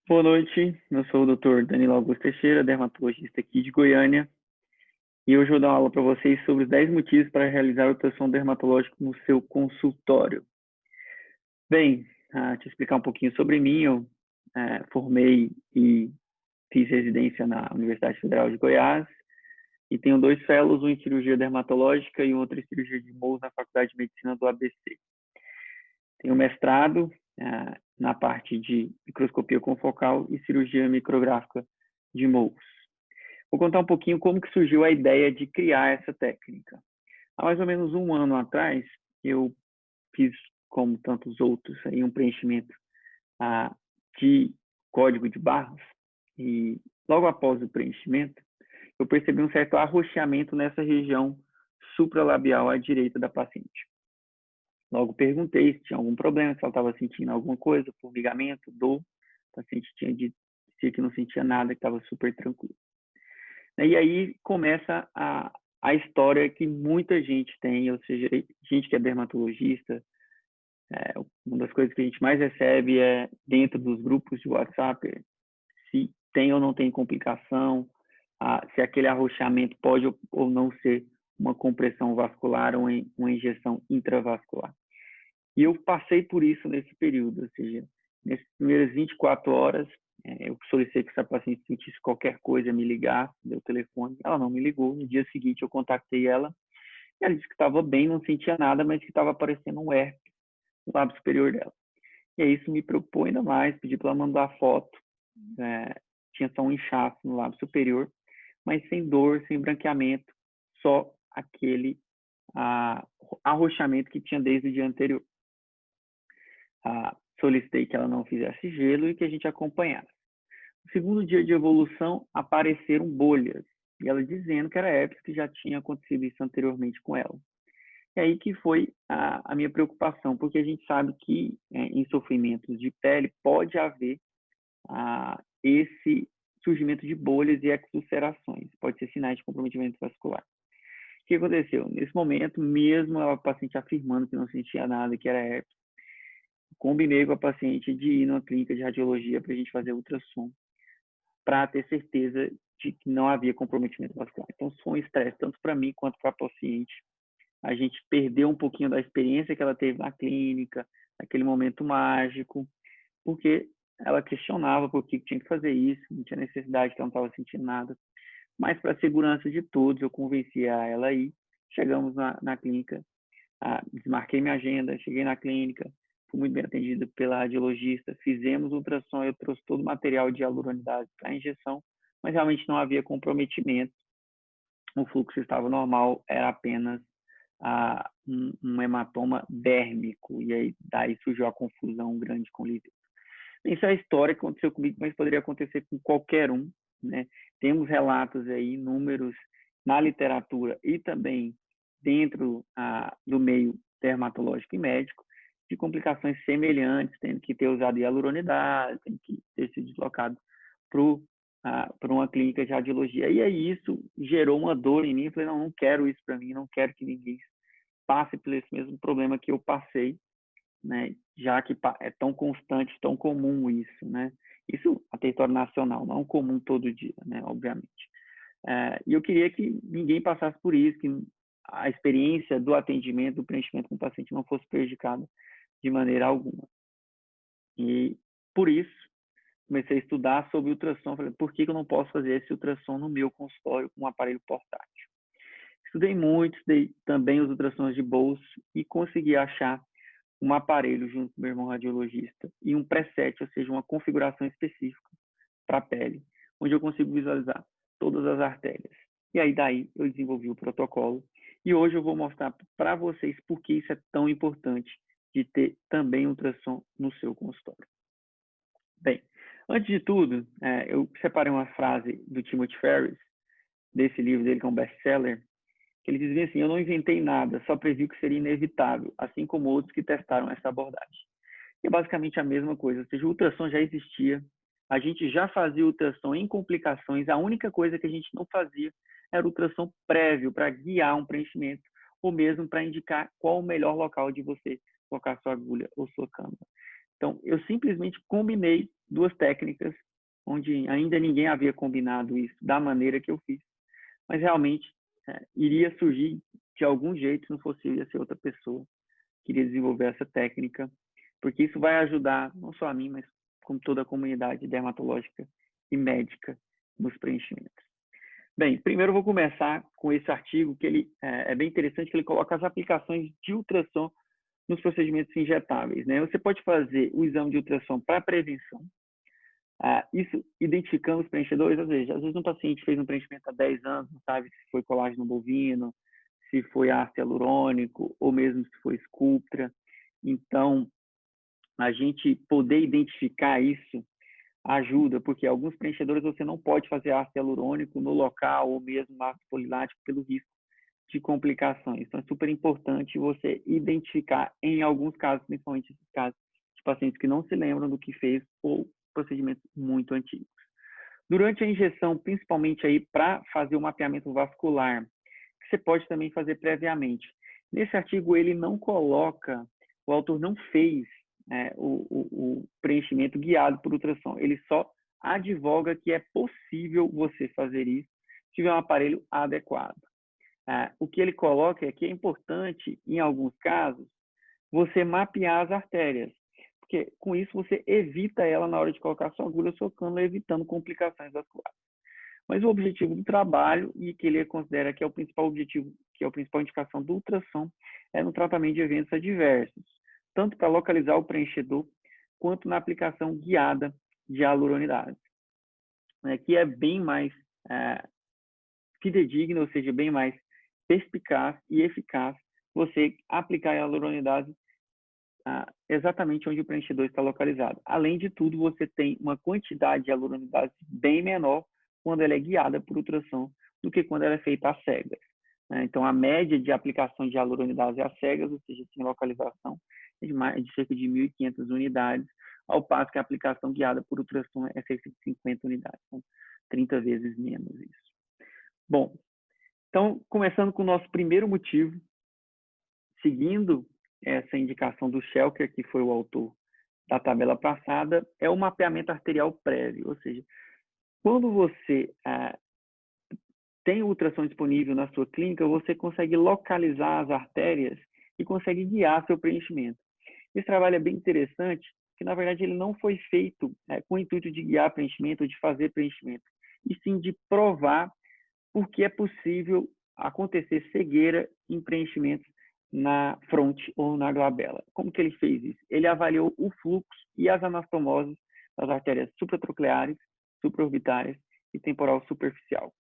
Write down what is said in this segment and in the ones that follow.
Boa noite, eu sou o Dr. Danilo Augusto Teixeira, dermatologista aqui de Goiânia, e hoje eu vou dar uma aula para vocês sobre os 10 motivos para realizar ultrassom dermatológico no seu consultório. Bem, te explicar um pouquinho sobre mim, eu formei e fiz residência na Universidade Federal de Goiás e tenho 2 fellows, um em cirurgia dermatológica e outro em cirurgia de Mohs na Faculdade de Medicina do ABC. Tenho mestrado na parte de microscopia confocal e cirurgia micrográfica de Mohs. Vou contar um pouquinho como que surgiu a ideia de criar essa técnica. Há mais ou menos um ano atrás, eu fiz, como tantos outros, aí, um preenchimento de código de barras e logo após o preenchimento, eu percebi um certo arroxeamento nessa região supralabial à direita da paciente. Logo perguntei se tinha algum problema, se ela estava sentindo alguma coisa, formigamento, dor. A paciente tinha dito que não sentia nada, que estava super tranquilo. E aí começa a história que muita gente tem, ou seja, gente que é dermatologista, uma das coisas que a gente mais recebe é dentro dos grupos de WhatsApp, se tem ou não tem complicação, se aquele arroxeamento pode ou não ser uma compressão vascular ou uma injeção intravascular. E eu passei por isso nesse período, ou seja, nessas primeiras 24 horas, eu solicitei que essa paciente sentisse qualquer coisa, me ligar, deu telefone, ela não me ligou. No dia seguinte eu contactei ela, e ela disse que estava bem, não sentia nada, mas que estava aparecendo um herpes no lábio superior dela. E aí isso me preocupou ainda mais, pedi para ela mandar foto, tinha só um inchaço no lábio superior, mas sem dor, sem branqueamento, só aquele arroxeamento que tinha desde o dia anterior. Solicitei que ela não fizesse gelo e que a gente acompanhasse. No segundo dia de evolução, apareceram bolhas, e ela dizendo que era herpes, que já tinha acontecido isso anteriormente com ela. E aí que foi a minha preocupação, porque a gente sabe que em sofrimentos de pele pode haver esse surgimento de bolhas e exulcerações, pode ser sinais de comprometimento vascular. O que aconteceu? Nesse momento, mesmo a paciente afirmando que não sentia nada, que era herpes, combinei com a paciente de ir numa clínica de radiologia para a gente fazer ultrassom, para ter certeza de que não havia comprometimento vascular. Então, foi um estresse tanto para mim quanto para a paciente. A gente perdeu um pouquinho da experiência que ela teve na clínica, naquele momento mágico, porque ela questionava por que tinha que fazer isso, não tinha necessidade, que ela não estava sentindo nada. Mas, para a segurança de todos, eu convenci a ela a ir. Chegamos na clínica, desmarquei minha agenda, cheguei na clínica, fui muito bem atendida pela radiologista, fizemos ultrassom, eu trouxe todo o material de hialuronidase para injeção, mas realmente não havia comprometimento, o fluxo estava normal, era apenas um hematoma dérmico, e aí daí surgiu a confusão grande com o líquido. Isso é a história que aconteceu comigo, mas poderia acontecer com qualquer um, né? Temos relatos aí, números na literatura e também dentro do meio dermatológico e médico, de complicações semelhantes, tendo que ter usado hialuronidase, tendo que ter se deslocado para uma clínica de radiologia. E aí isso gerou uma dor em mim, eu falei, não quero isso para mim, não quero que ninguém passe por esse mesmo problema que eu passei, né? Já que é tão constante, tão comum isso, né? Isso a território nacional, não comum todo dia, né? Obviamente. E eu queria que ninguém passasse por isso, que a experiência do atendimento, do preenchimento com o paciente não fosse prejudicada de maneira alguma. E por isso comecei a estudar sobre ultrassom. Falei, por que eu não posso fazer esse ultrassom no meu consultório com um aparelho portátil? Estudei muito, estudei também os ultrassons de bolso e consegui achar um aparelho junto com meu irmão radiologista e um preset, ou seja, uma configuração específica para a pele, onde eu consigo visualizar todas as artérias. E aí daí eu desenvolvi o protocolo e hoje eu vou mostrar para vocês por que isso é tão importante de ter também ultrassom no seu consultório. Bem, antes de tudo, eu separei uma frase do Timothy Ferriss, desse livro dele que é um best-seller, que ele dizia assim, eu não inventei nada, só previ que seria inevitável, assim como outros que testaram essa abordagem. E é basicamente a mesma coisa, ou seja, o ultrassom já existia, a gente já fazia ultrassom em complicações, a única coisa que a gente não fazia era o ultrassom prévio para guiar um preenchimento, ou mesmo para indicar qual o melhor local de você colocar sua agulha ou sua câmera. Então, eu simplesmente combinei duas técnicas, onde ainda ninguém havia combinado isso da maneira que eu fiz, mas realmente iria surgir de algum jeito, se não fosse eu, ia ser outra pessoa que iria desenvolver essa técnica, porque isso vai ajudar não só a mim, mas como toda a comunidade dermatológica e médica nos preenchimentos. Bem, primeiro eu vou começar com esse artigo, que ele é bem interessante, que ele coloca as aplicações de ultrassom nos procedimentos injetáveis, né? Você pode fazer o exame de ultrassom para prevenção, isso identificando os preenchedores, às vezes um paciente fez um preenchimento há 10 anos, não sabe se foi colágeno bovino, se foi ácido hialurônico, ou mesmo se foi Sculptra. Então, a gente poder identificar isso ajuda, porque alguns preenchedores você não pode fazer ácido hialurônico no local, ou mesmo ácido polilático, pelo risco de complicações. Então, é super importante você identificar, em alguns casos, principalmente esses casos de pacientes que não se lembram do que fez ou procedimentos muito antigos. Durante a injeção, principalmente aí para fazer o mapeamento vascular, que você pode também fazer previamente. Nesse artigo, ele não coloca, o autor não fez o preenchimento guiado por ultrassom. Ele só advoga que é possível você fazer isso se tiver um aparelho adequado. O que ele coloca é que é importante, em alguns casos, você mapear as artérias, porque com isso você evita ela na hora de colocar sua agulha, sua cânula, evitando complicações vasculares. Mas o objetivo do trabalho, e que ele considera que é o principal objetivo, que é a principal indicação do ultrassom, é no tratamento de eventos adversos, tanto para localizar o preenchedor, quanto na aplicação guiada de hialuronidases, que é bem mais fidedigna, ou seja, bem mais perspicaz e eficaz você aplicar a hialuronidase exatamente onde o preenchedor está localizado. Além de tudo, você tem uma quantidade de hialuronidase bem menor quando ela é guiada por ultrassom do que quando ela é feita às cegas. Então, a média de aplicação de hialuronidase às cegas, ou seja, sem localização, é de cerca de 1.500 unidades, ao passo que a aplicação guiada por ultrassom é cerca de 50 unidades, então 30 vezes menos isso. Bom, então, começando com o nosso primeiro motivo, seguindo essa indicação do Schelker, que foi o autor da tabela passada, é o mapeamento arterial prévio, ou seja, quando você tem o ultrassom disponível na sua clínica, você consegue localizar as artérias e consegue guiar seu preenchimento. Esse trabalho é bem interessante, porque na verdade ele não foi feito com o intuito de guiar preenchimento ou de fazer preenchimento, e sim de provar porque é possível acontecer cegueira em preenchimentos na fronte ou na glabela. Como que ele fez isso? Ele avaliou o fluxo e as anastomoses das artérias supratrocleares, supraorbitárias e temporal superficial.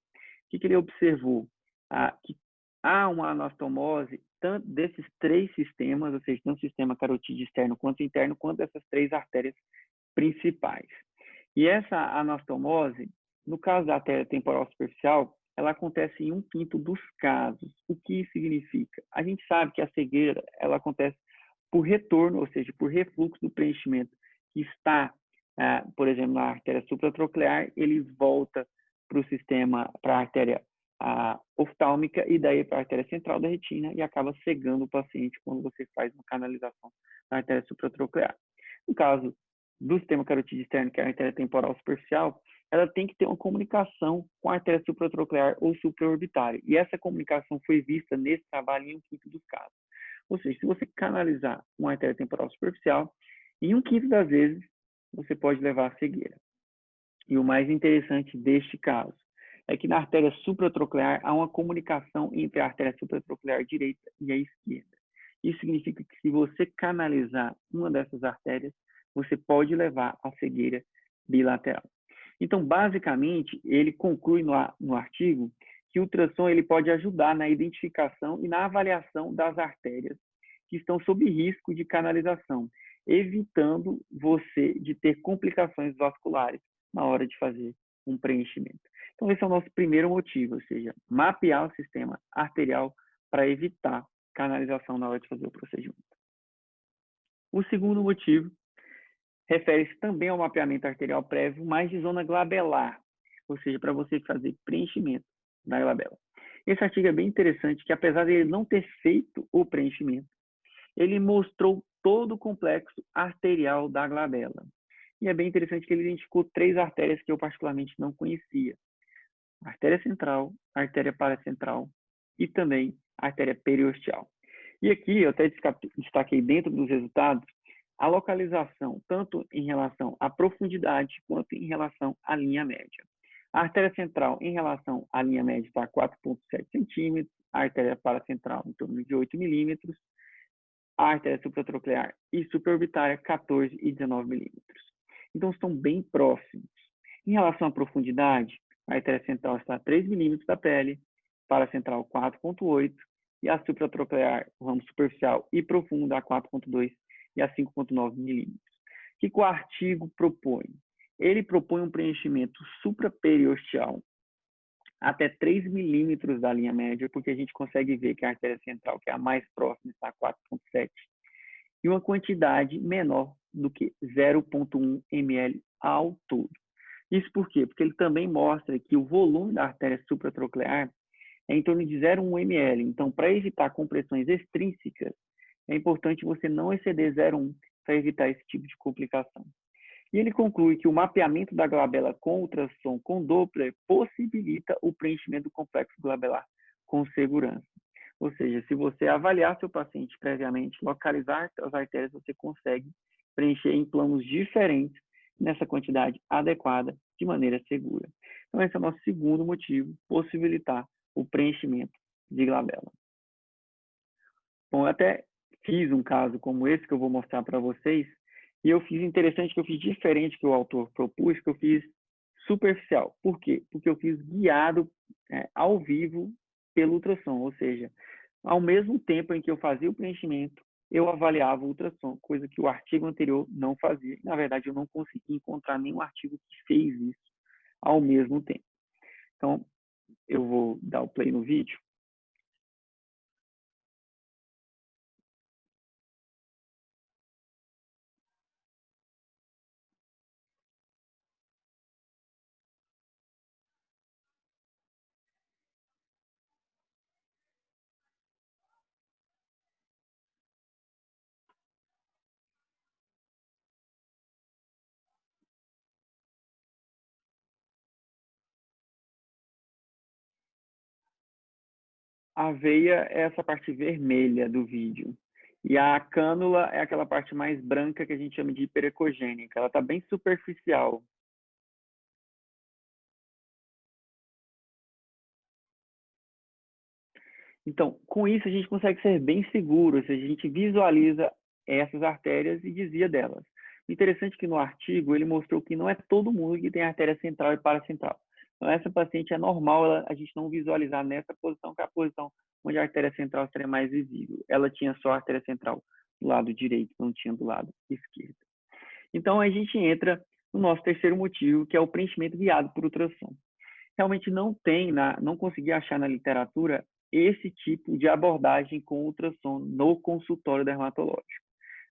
O que ele observou? Que há uma anastomose tanto desses três sistemas, ou seja, tanto o sistema carotídeo externo quanto interno, quanto dessas três artérias principais. E essa anastomose, no caso da artéria temporal superficial, ela acontece em 1/5 dos casos. O que isso significa? A gente sabe que a cegueira ela acontece por retorno, ou seja, por refluxo do preenchimento que está, por exemplo, na artéria supratroclear, ele volta para o sistema, para a artéria oftálmica e daí para a artéria central da retina e acaba cegando o paciente quando você faz uma canalização na artéria supratroclear. No caso do sistema carotídeo externo, que é a artéria temporal superficial, ela tem que ter uma comunicação com a artéria supratroclear ou supraorbitária. E essa comunicação foi vista nesse trabalho em 1/5 dos casos. Ou seja, se você canalizar uma artéria temporal superficial, em 1/5 das vezes, você pode levar a cegueira. E o mais interessante deste caso é que na artéria supratroclear há uma comunicação entre a artéria supratroclear direita e a esquerda. Isso significa que se você canalizar uma dessas artérias, você pode levar a cegueira bilateral. Então, basicamente, ele conclui no artigo que o ultrassom ele pode ajudar na identificação e na avaliação das artérias que estão sob risco de canalização, evitando você de ter complicações vasculares na hora de fazer um preenchimento. Então, esse é o nosso primeiro motivo, ou seja, mapear o sistema arterial para evitar canalização na hora de fazer o procedimento. O segundo motivo refere-se também ao mapeamento arterial prévio, mas de zona glabelar, ou seja, para você fazer preenchimento da glabela. Esse artigo é bem interessante, que apesar de ele não ter feito o preenchimento, ele mostrou todo o complexo arterial da glabela. E é bem interessante que ele identificou 3 artérias que eu particularmente não conhecia: a artéria central, a artéria paracentral e também a artéria periosteal. E aqui eu até destaquei dentro dos resultados a localização, tanto em relação à profundidade quanto em relação à linha média. A artéria central, em relação à linha média, está a 4,7 centímetros, a artéria paracentral em torno de 8 milímetros, a artéria supratronclear e supraorbitária 14 e 19 milímetros. Então, estão bem próximos. Em relação à profundidade, a artéria central está a 3 milímetros da pele, paracentral 4,8 e a supratronclear, o ramo superficial e profundo, a 4,2 e a 5,9 milímetros. O que o artigo propõe? Ele propõe um preenchimento supraperiosteal até 3 milímetros da linha média, porque a gente consegue ver que a artéria central, que é a mais próxima, está a 4,7, e uma quantidade menor do que 0,1 ml ao todo. Isso por quê? Porque ele também mostra que o volume da artéria supratronclear é em torno de 0,1 ml. Então, para evitar compressões extrínsecas, é importante você não exceder 0,1 para evitar esse tipo de complicação. E ele conclui que o mapeamento da glabela com ultrassom com Doppler possibilita o preenchimento do complexo glabelar com segurança. Ou seja, se você avaliar seu paciente previamente, localizar as artérias, você consegue preencher em planos diferentes, nessa quantidade adequada, de maneira segura. Então, esse é o nosso segundo motivo, possibilitar o preenchimento de glabela. Bom, eu até fiz um caso como esse que eu vou mostrar para vocês, e eu fiz interessante que eu fiz diferente que o autor propôs, que eu fiz superficial. Por quê? Porque eu fiz guiado ao vivo pelo ultrassom, ou seja, ao mesmo tempo em que eu fazia o preenchimento, eu avaliava o ultrassom, coisa que o artigo anterior não fazia. Na verdade, eu não consegui encontrar nenhum artigo que fez isso ao mesmo tempo. Então, eu vou dar o play no vídeo. A veia é essa parte vermelha do vídeo. E a cânula é aquela parte mais branca que a gente chama de hiperecogênica. Ela está bem superficial. Então, com isso, a gente consegue ser bem seguro, ou seja, a gente visualiza essas artérias e desvia delas. O interessante é que no artigo ele mostrou que não é todo mundo que tem artéria central e paracentral. Então, essa paciente é normal a gente não visualizar nessa posição, que é a posição onde a artéria central seria mais visível. Ela tinha só a artéria central do lado direito, não tinha do lado esquerdo. Então, a gente entra no nosso terceiro motivo, que é o preenchimento guiado por ultrassom. Realmente não consegui achar na literatura esse tipo de abordagem com ultrassom no consultório dermatológico,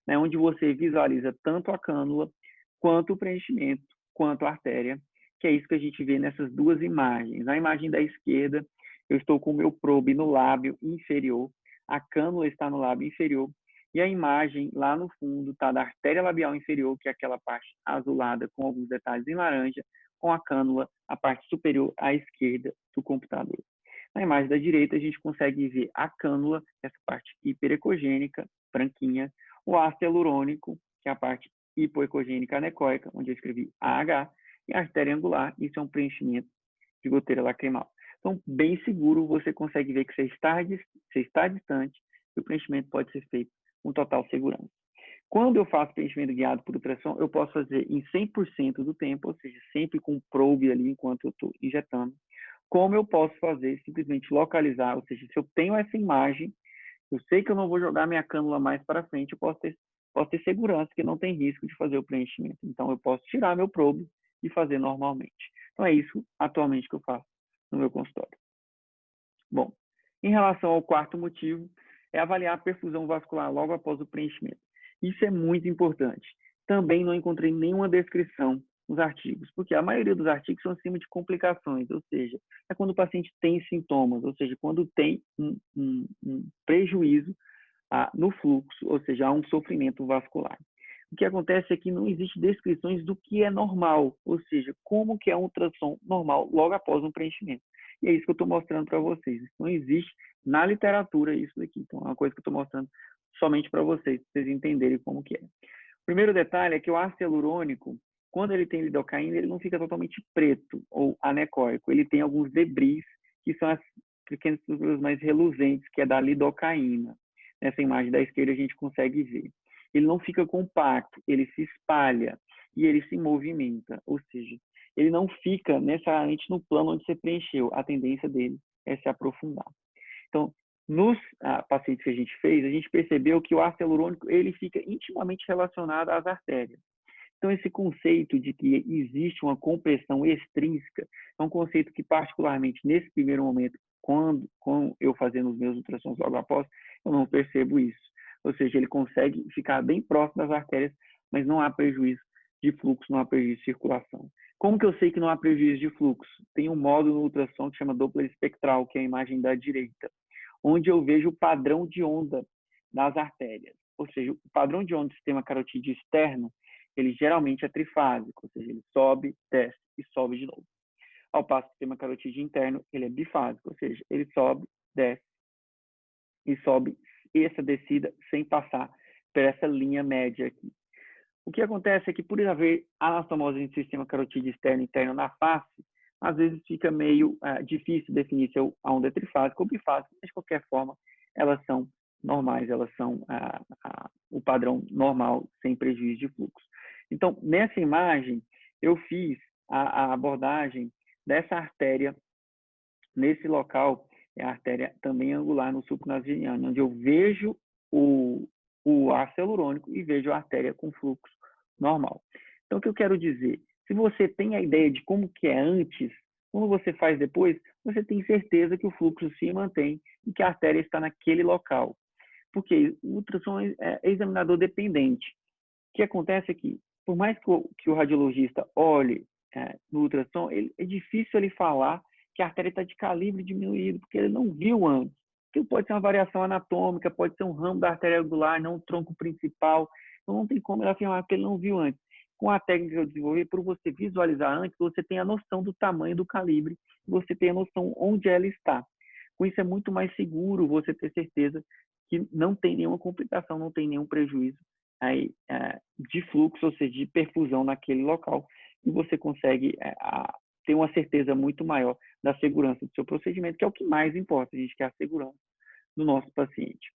né, onde você visualiza tanto a cânula, quanto o preenchimento, quanto a artéria, que é isso que a gente vê nessas duas imagens. Na imagem da esquerda, eu estou com o meu probe no lábio inferior, a cânula está no lábio inferior, e a imagem lá no fundo está da artéria labial inferior, que é aquela parte azulada com alguns detalhes em laranja, com a cânula, a parte superior à esquerda do computador. Na imagem da direita, a gente consegue ver a cânula, essa parte hiperecogênica, branquinha, o ácido hialurônico, que é a parte hipoecogênica anecoica, onde eu escrevi AH, e a artéria angular, isso é um preenchimento de goteira lacrimal. Então, bem seguro, você consegue ver que você está distante e o preenchimento pode ser feito com total segurança. Quando eu faço preenchimento guiado por ultrassom, eu posso fazer em 100% do tempo, ou seja, sempre com probe ali enquanto eu estou injetando. Como eu posso fazer, simplesmente localizar, ou seja, se eu tenho essa imagem, eu sei que eu não vou jogar minha cânula mais para frente, eu posso ter segurança que não tem risco de fazer o preenchimento. Então, eu posso tirar meu probe e fazer normalmente. Então, é isso atualmente que eu faço no meu consultório. Bom, em relação ao quarto motivo, é avaliar a perfusão vascular logo após o preenchimento. Isso é muito importante. Também não encontrei nenhuma descrição nos artigos, porque a maioria dos artigos são acima de complicações, ou seja, é quando o paciente tem sintomas, ou seja, quando tem um prejuízo no fluxo, ou seja, há um sofrimento vascular. O que acontece é que não existe descrições do que é normal, ou seja, como que é um ultrassom normal logo após um preenchimento. E é isso que eu estou mostrando para vocês. Não existe na literatura isso daqui. Então, é uma coisa que eu estou mostrando somente para vocês entenderem como que é. O primeiro detalhe é que o ácido hialurônico, quando ele tem lidocaína, ele não fica totalmente preto ou anecóico. Ele tem alguns debris, que são as pequenas estruturas mais reluzentes, que é da lidocaína. Nessa imagem da esquerda a gente consegue ver. Ele não fica compacto, ele se espalha e ele se movimenta, ou seja, ele não fica necessariamente no plano onde você preencheu. A tendência dele é se aprofundar. Então, nos pacientes que a gente fez, a gente percebeu que o ácido hialurônico ele fica intimamente relacionado às artérias. Então, esse conceito de que existe uma compressão extrínseca é um conceito que, particularmente nesse primeiro momento, quando eu fazendo os meus ultrassons logo após, eu não percebo isso. Ou seja, ele consegue ficar bem próximo das artérias, mas não há prejuízo de fluxo, não há prejuízo de circulação. Como que eu sei que não há prejuízo de fluxo? Tem um módulo no ultrassom que chama Doppler espectral, que é a imagem da direita, onde eu vejo o padrão de onda das artérias. Ou seja, o padrão de onda do sistema carotídeo externo, ele geralmente é trifásico, ou seja, ele sobe, desce e sobe de novo. Ao passo que o sistema carotídeo interno, ele é bifásico, ou seja, ele sobe, desce e sobe essa descida sem passar por essa linha média aqui. O que acontece é que, por haver anastomose entre sistema carotídeo externo e interno na face, às vezes fica meio difícil definir se a onda é trifásica ou bifásica, mas de qualquer forma, elas são normais, elas são o padrão normal, sem prejuízo de fluxo. Então, nessa imagem, eu fiz a abordagem dessa artéria nesse local, é a artéria também angular no supranasigeniano, onde eu vejo o ácido hialurônico e vejo a artéria com fluxo normal. Então, o que eu quero dizer? Se você tem a ideia de como que é antes, quando você faz depois, você tem certeza que o fluxo se mantém e que a artéria está naquele local. Porque o ultrassom é examinador dependente. O que acontece é que, por mais que o radiologista olhe no ultrassom, é difícil ele falar que a artéria está de calibre diminuído, porque ele não viu antes. Aquilo pode ser uma variação anatômica, pode ser um ramo da artéria angular, não um tronco principal. Então, não tem como ele afirmar que ele não viu antes. Com a técnica que eu desenvolvi, por você visualizar antes, você tem a noção do tamanho do calibre, você tem a noção onde ela está. Com isso, é muito mais seguro você ter certeza que não tem nenhuma complicação, não tem nenhum prejuízo aí, de fluxo, ou seja, de perfusão naquele local, e você consegue ter uma certeza muito maior da segurança do seu procedimento, que é o que mais importa, a gente quer a segurança do nosso paciente.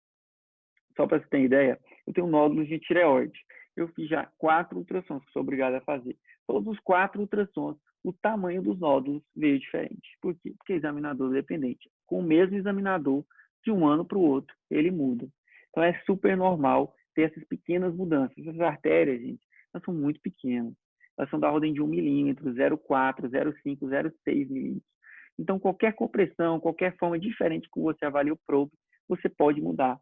Só para você ter ideia, eu tenho nódulos de tireoide. Eu fiz já 4 ultrassons que sou obrigado a fazer. Todos os 4 ultrassons, o tamanho dos nódulos veio diferente. Por quê? Porque é examinador dependente. Com o mesmo examinador, de um ano para o outro, ele muda. Então, é super normal ter essas pequenas mudanças. Essas artérias, gente, elas são muito pequenas. Elas são da ordem de 1 milímetro, 0,4, 0,5, 0,6 milímetros. Então, qualquer compressão, qualquer forma diferente que você avalie o probe, você pode mudar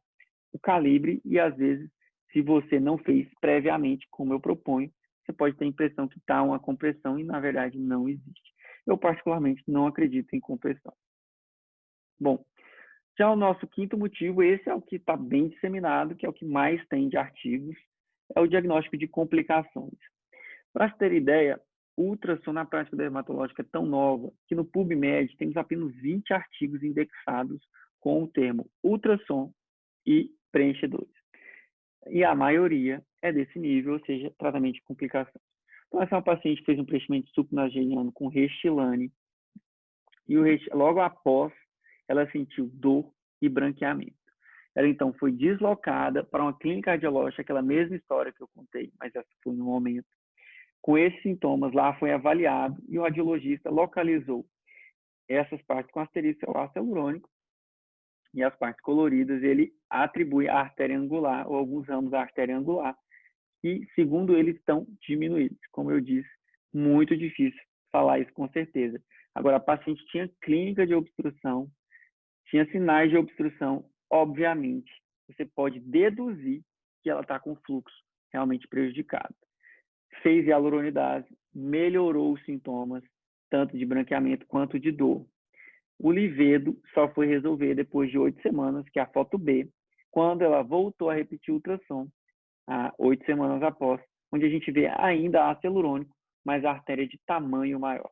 o calibre e, às vezes, se você não fez previamente, como eu proponho, você pode ter a impressão que está uma compressão e, na verdade, não existe. Eu, particularmente, não acredito em compressão. Bom, já o nosso quinto motivo, esse é o que está bem disseminado, que é o que mais tem de artigos, é o diagnóstico de complicações. Para ter ideia, o ultrassom na prática dermatológica é tão nova que no PubMed temos apenas 20 artigos indexados com o termo ultrassom e preenchedores. E a maioria é desse nível, ou seja, tratamento de complicações. Então, essa é uma paciente que fez um preenchimento supranasigeniano com Restylane e logo após ela sentiu dor e branqueamento. Ela então foi deslocada para uma clínica radiológica, aquela mesma história que eu contei, mas essa foi no momento. Com esses sintomas, lá foi avaliado e o radiologista localizou essas partes com asterisco ao ácido hialurônico e as partes coloridas ele atribui à artéria angular ou alguns ramos da artéria angular e, segundo ele, estão diminuídos. Como eu disse, muito difícil falar isso com certeza. Agora, a paciente tinha clínica de obstrução, tinha sinais de obstrução, obviamente, você pode deduzir que ela está com fluxo realmente prejudicado. Fez hialuronidase, melhorou os sintomas, tanto de branqueamento quanto de dor. O livedo só foi resolver depois de 8 semanas, que é a foto B, quando ela voltou a repetir o ultrassom, 8 semanas após, onde a gente vê ainda ácido hialurônico, mas a artéria de tamanho maior.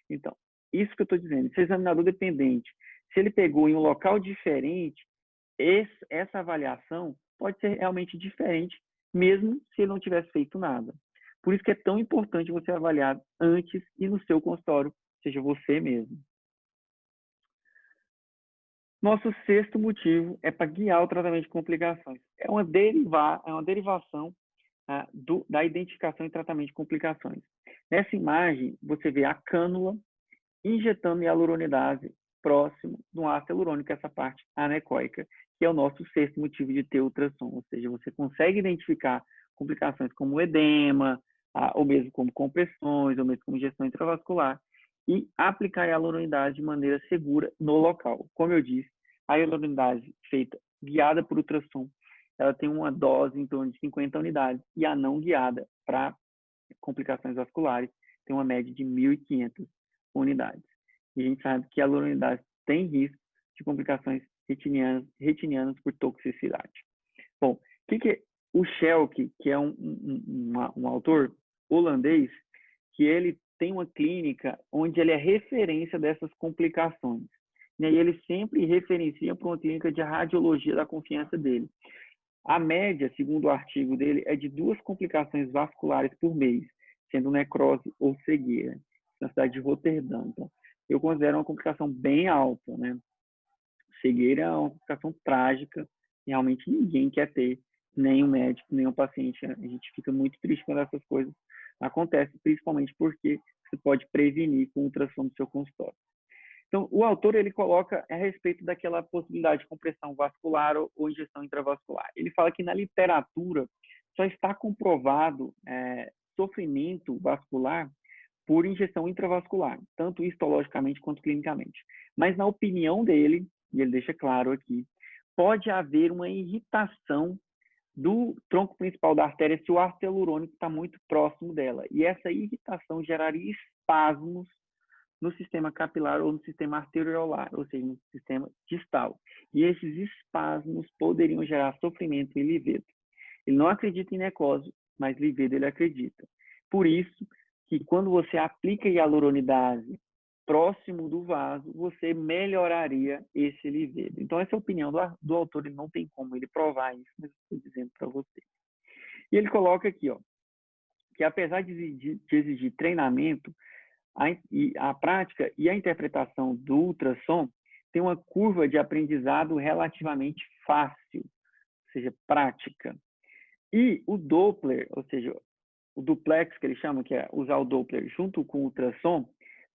Então, isso que eu estou dizendo, se o examinador dependente, se ele pegou em um local diferente, essa avaliação pode ser realmente diferente, mesmo se ele não tivesse feito nada. Por isso que é tão importante você avaliar antes e no seu consultório, seja você mesmo. Nosso sexto motivo é para guiar o tratamento de complicações. É uma derivação da identificação e tratamento de complicações. Nessa imagem, você vê a cânula injetando hialuronidase próximo do ácido hialurônico, essa parte anecoica, que é o nosso sexto motivo de ter ultrassom. Ou seja, você consegue identificar complicações como edema, ou mesmo como compressões, ou mesmo como injeção intravascular, e aplicar a hialuronidase de maneira segura no local. Como eu disse, a hialuronidase feita guiada por ultrassom, ela tem uma dose em torno de 50 unidades, e a não guiada para complicações vasculares tem uma média de 1.500 unidades. E a gente sabe que a hialuronidase tem risco de complicações retinianas por toxicidade. Bom, o Schelke, que é um autor holandês, que ele tem uma clínica onde ele é referência dessas complicações. E aí ele sempre referencia para uma clínica de radiologia da confiança dele. A média, segundo o artigo dele, é de 2 complicações vasculares por mês, sendo necrose ou cegueira, na cidade de Roterdã. Então, eu considero uma complicação bem alta, né? Cegueira é uma complicação trágica, e realmente ninguém quer ter, nem o médico, nem o paciente. A gente fica muito triste quando essas coisas acontecem, principalmente porque você pode prevenir com ultrassom do seu consultório. Então, o autor ele coloca a respeito daquela possibilidade de compressão vascular ou injeção intravascular. Ele fala que na literatura só está comprovado sofrimento vascular por injeção intravascular, tanto histologicamente quanto clinicamente. Mas na opinião dele, e ele deixa claro aqui, pode haver uma irritação do tronco principal da artéria se o ácido hialurônico está muito próximo dela. E essa irritação geraria espasmos no sistema capilar ou no sistema arteriolar, ou seja, no sistema distal. E esses espasmos poderiam gerar sofrimento e livedo. Ele não acredita em necrose, mas livedo ele acredita. Por isso que quando você aplica hialuronidase próximo do vaso, você melhoraria esse livedo. Então, essa é a opinião do autor, ele não tem como ele provar isso, mas eu estou dizendo para vocês. E ele coloca aqui, que apesar de exigir treinamento, a prática e a interpretação do ultrassom tem uma curva de aprendizado relativamente fácil, ou seja, prática. E o Doppler, ou seja, o duplex que ele chama, que é usar o Doppler junto com o ultrassom,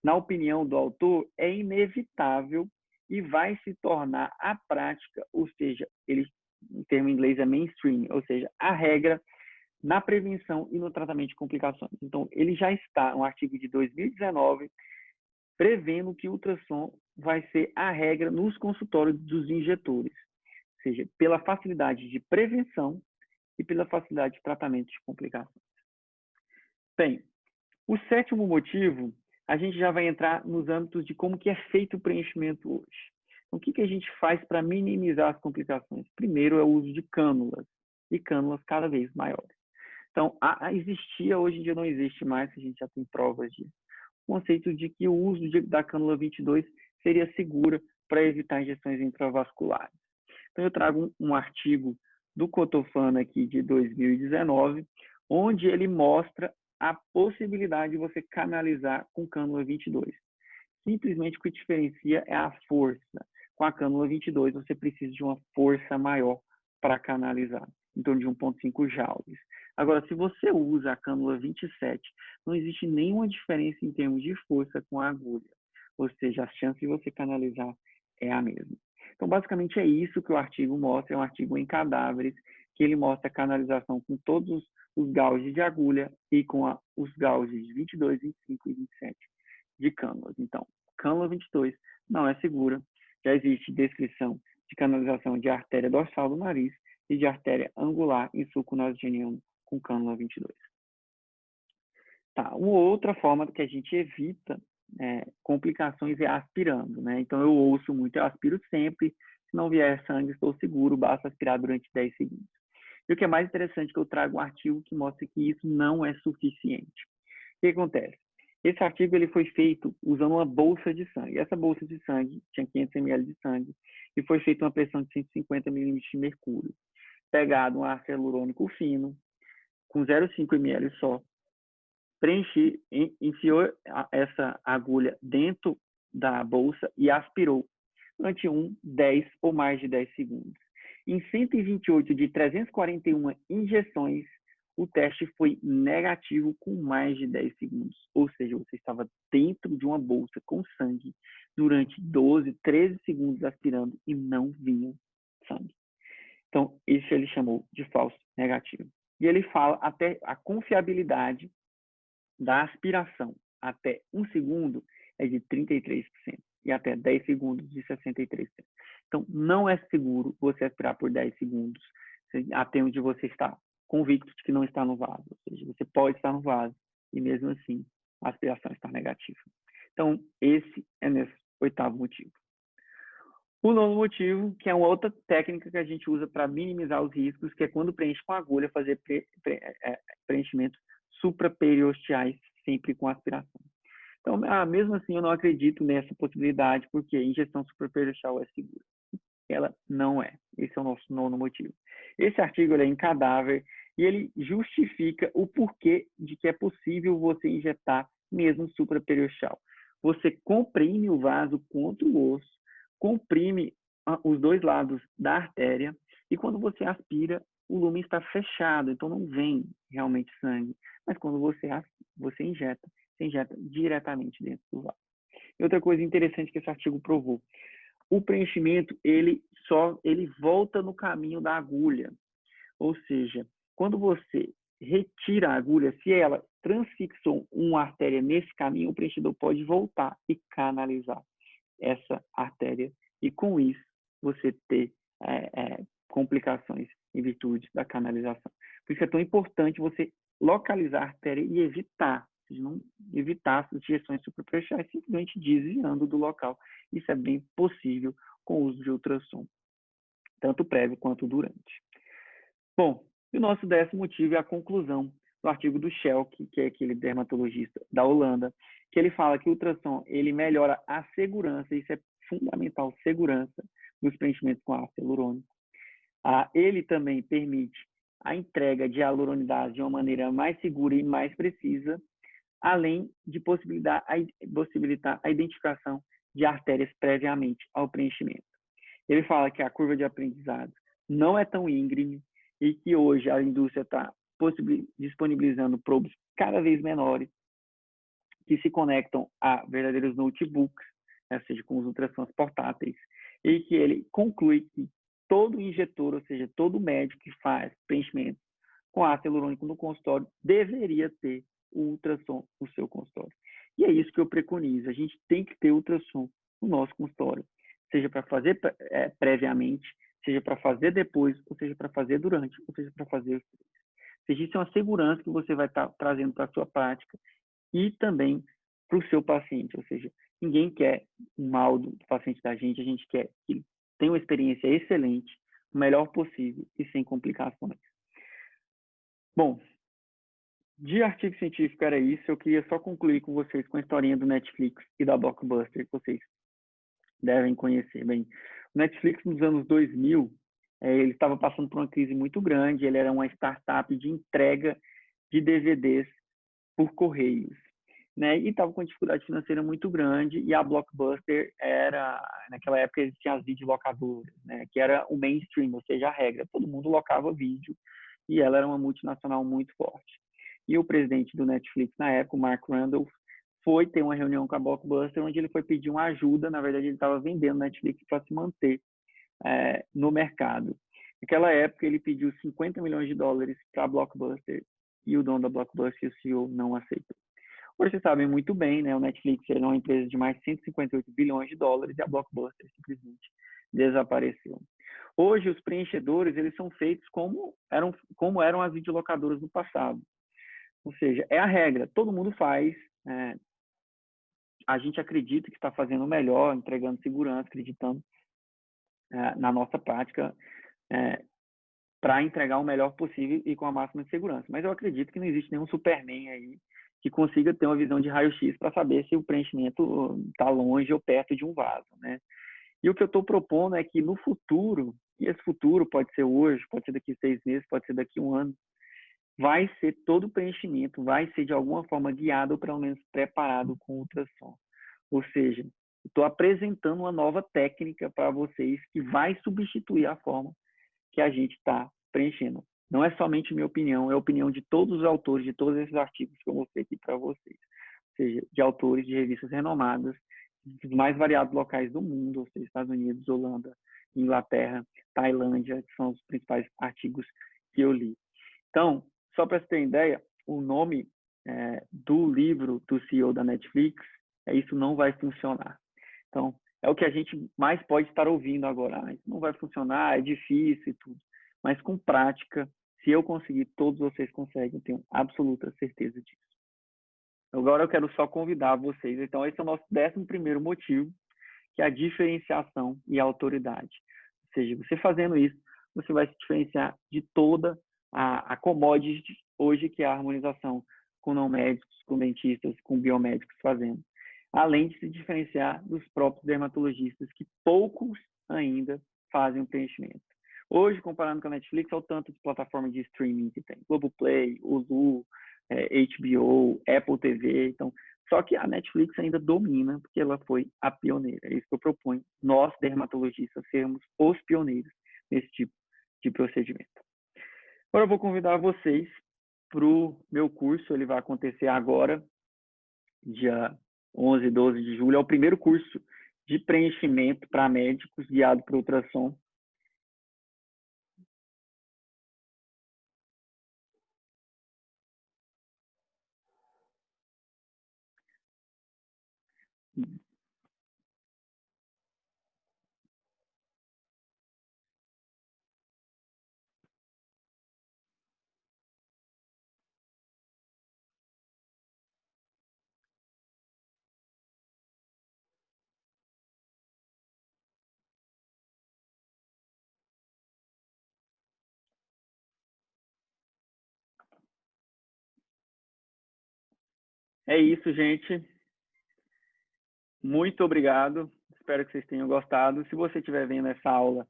na opinião do autor, é inevitável e vai se tornar a prática, ou seja, ele, em termo inglês é mainstream, ou seja, a regra na prevenção e no tratamento de complicações. Então, ele já está, um artigo de 2019, prevendo que o ultrassom vai ser a regra nos consultórios dos injetores, ou seja, pela facilidade de prevenção e pela facilidade de tratamento de complicações. Bem, o sétimo motivo, a gente já vai entrar nos âmbitos de como que é feito o preenchimento hoje. Então, o que a gente faz para minimizar as complicações? Primeiro é o uso de cânulas, e cânulas cada vez maiores. Então, existia, hoje em dia não existe mais, a gente já tem provas disso, o conceito de que o uso da cânula 22 seria segura para evitar injeções intravasculares. Então, eu trago um artigo do Cotofana aqui de 2019, onde ele mostra a possibilidade de você canalizar com cânula 22. Simplesmente o que diferencia é a força. Com a cânula 22, você precisa de uma força maior para canalizar, em torno de 1,5 joules. Agora, se você usa a cânula 27, não existe nenhuma diferença em termos de força com a agulha. Ou seja, a chance de você canalizar é a mesma. Então, basicamente, é isso que o artigo mostra. É um artigo em cadáveres, que ele mostra a canalização com todos os gauges de agulha e com os gauges de 22, 25 e 27 de cânulas. Então, cânula 22 não é segura. Já existe descrição de canalização de artéria dorsal do nariz e de artéria angular em sulco nasogeniano com cânula 22. Tá, uma outra forma que a gente evita complicações é aspirando, né? Então, eu ouço muito, eu aspiro sempre, Se não vier sangue, estou seguro, basta aspirar durante 10 segundos. E o que é mais interessante é que eu trago um artigo que mostra que isso não é suficiente. O que acontece? Esse artigo ele foi feito usando uma bolsa de sangue. Essa bolsa de sangue tinha 500 ml de sangue e foi feita uma pressão de 150 milímetros de mercúrio. Pegado um ácido hialurônico fino, com 0,5 ml só, enfiou essa agulha dentro da bolsa e aspirou durante 10 ou mais de 10 segundos. Em 128 de 341 injeções, o teste foi negativo com mais de 10 segundos. Ou seja, você estava dentro de uma bolsa com sangue durante 12, 13 segundos aspirando e não vinha sangue. Então, isso ele chamou de falso negativo. E ele fala até a confiabilidade da aspiração até 1 segundo é de 33% e até 10 segundos de 63%. Então, não é seguro você aspirar por 10 segundos até onde você está convicto de que não está no vaso. Ou seja, você pode estar no vaso e mesmo assim a aspiração está negativa. Então, esse é nosso 8º motivo. O 9º motivo, que é uma outra técnica que a gente usa para minimizar os riscos, que é quando preenche com agulha, fazer preenchimentos supraperiosteais, sempre com aspiração. Então, mesmo assim, eu não acredito nessa possibilidade, porque a injeção supraperiosteal é segura. Ela não é. Esse é o nosso 9º motivo. Esse artigo ele é em cadáver e ele justifica o porquê de que é possível você injetar mesmo supraperiosteal. Você comprime o vaso contra o osso, comprime os dois lados da artéria e quando você aspira, o lumen está fechado, então não vem realmente sangue. Mas quando você injeta, você injeta diretamente dentro do vaso. E outra coisa interessante que esse artigo provou, o preenchimento ele volta no caminho da agulha. Ou seja, quando você retira a agulha, se ela transfixou uma artéria nesse caminho, o preenchedor pode voltar e canalizar essa artéria e com isso você ter complicações em virtude da canalização. Por isso é tão importante você localizar a artéria e evitar, ou seja, não evitar as injeções supraperiosteais, simplesmente desviando do local. Isso é bem possível com o uso de ultrassom, tanto prévio quanto durante. Bom, e o nosso 10º motivo é a conclusão do artigo do Schelke, que é aquele dermatologista da Holanda, que ele fala que o ultrassom ele melhora a segurança, isso é fundamental, segurança dos preenchimentos com ácido hialurônico. Ele também permite a entrega de hialuronidase de uma maneira mais segura e mais precisa, além de possibilitar a identificação de artérias previamente ao preenchimento. Ele fala que a curva de aprendizado não é tão íngreme e que hoje a indústria está disponibilizando probes cada vez menores que se conectam a verdadeiros notebooks, ou seja, com os ultrassons portáteis, e que ele conclui que todo injetor, ou seja, todo médico que faz preenchimento com ácido hialurônico no consultório deveria ter o ultrassom no seu consultório. E é isso que eu preconizo. A gente tem que ter ultrassom no nosso consultório, seja para fazer previamente, seja para fazer depois, ou seja para fazer durante, ou seja para fazer os três. Ou seja, isso é uma segurança que você vai estar trazendo para a sua prática e também para o seu paciente. Ou seja, ninguém quer o mal do paciente da gente, a gente quer que ele tenha uma experiência excelente, o melhor possível e sem complicações. Bom, de artigo científico era isso. Eu queria só concluir com vocês com a historinha do Netflix e da Blockbuster, que vocês devem conhecer bem. O Netflix, nos anos 2000, ele estava passando por uma crise muito grande. Ele era uma startup de entrega de DVDs por correios, né? E estava com uma dificuldade financeira muito grande. E a Blockbuster naquela época, existiam as videolocadoras, né? Que era o mainstream, ou seja, a regra. Todo mundo locava vídeo e ela era uma multinacional muito forte. E o presidente do Netflix na época, o Mark Randolph, foi ter uma reunião com a Blockbuster, onde ele foi pedir uma ajuda. Na verdade, ele estava vendendo Netflix para se manter no mercado. Naquela época, ele pediu $50 milhões para a Blockbuster e o dono da Blockbuster, o CEO, não aceitou. Hoje vocês sabem muito bem, né? O Netflix é uma empresa de mais de $158 bilhões e a Blockbuster simplesmente desapareceu. Hoje, os preenchedores eles são feitos como eram as videolocadoras no passado. Ou seja, é a regra, todo mundo faz. A gente acredita que está fazendo melhor, entregando segurança, acreditando na nossa prática para entregar o melhor possível e com a máxima de segurança. Mas eu acredito que não existe nenhum Superman aí que consiga ter uma visão de raio-x para saber se o preenchimento está longe ou perto de um vaso, né? E o que eu estou propondo é que no futuro, e esse futuro pode ser hoje, pode ser daqui 6 meses, pode ser daqui 1 ano, vai ser todo o preenchimento, vai ser de alguma forma guiado ou pelo menos preparado com ultrassom. Ou seja, estou apresentando uma nova técnica para vocês que vai substituir a forma que a gente está preenchendo. Não é somente minha opinião, é a opinião de todos os autores de todos esses artigos que eu mostrei aqui para vocês. Ou seja, de autores de revistas renomadas, dos mais variados locais do mundo, ou seja, Estados Unidos, Holanda, Inglaterra, Tailândia, que são os principais artigos que eu li. Então, só para você ter ideia, o nome do livro do CEO da Netflix Isso Não Vai Funcionar. Então, é o que a gente mais pode estar ouvindo agora. Isso não vai funcionar, é difícil e tudo. Mas com prática, se eu conseguir, todos vocês conseguem, tenho absoluta certeza disso. Agora eu quero só convidar vocês. Então, esse é o nosso 11º motivo, que é a diferenciação e a autoridade. Ou seja, você fazendo isso, você vai se diferenciar de toda a commodity hoje, que é a harmonização com não médicos, com dentistas, com biomédicos fazendo. Além de se diferenciar dos próprios dermatologistas, que poucos ainda fazem o preenchimento. Hoje, comparando com a Netflix, é o tanto de plataforma de streaming que tem. Globoplay, Hulu, HBO, Apple TV. Então, só que a Netflix ainda domina, porque ela foi a pioneira. É isso que eu proponho, nós, dermatologistas, sermos os pioneiros nesse tipo de procedimento. Agora eu vou convidar vocês para o meu curso. Ele vai acontecer agora, dia 11 e 12 de julho. É o primeiro curso de preenchimento para médicos, guiado por ultrassom. É isso, gente. Muito obrigado. Espero que vocês tenham gostado. Se você estiver vendo essa aula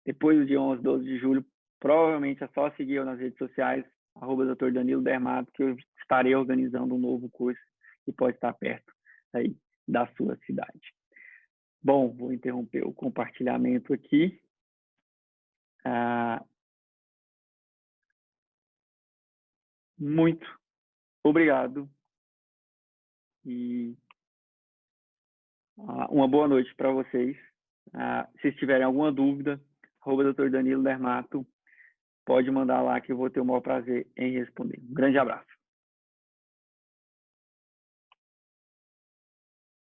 depois do dia 11, 12 de julho, provavelmente é só seguir eu nas redes sociais, @Dr. Danilo Dermato, que eu estarei organizando um novo curso que pode estar perto aí da sua cidade. Bom, vou interromper o compartilhamento aqui. Muito obrigado e uma boa noite para vocês. Se tiverem alguma dúvida, @Dr. Danilo Dermato, pode mandar lá que eu vou ter o maior prazer em responder. Um grande abraço.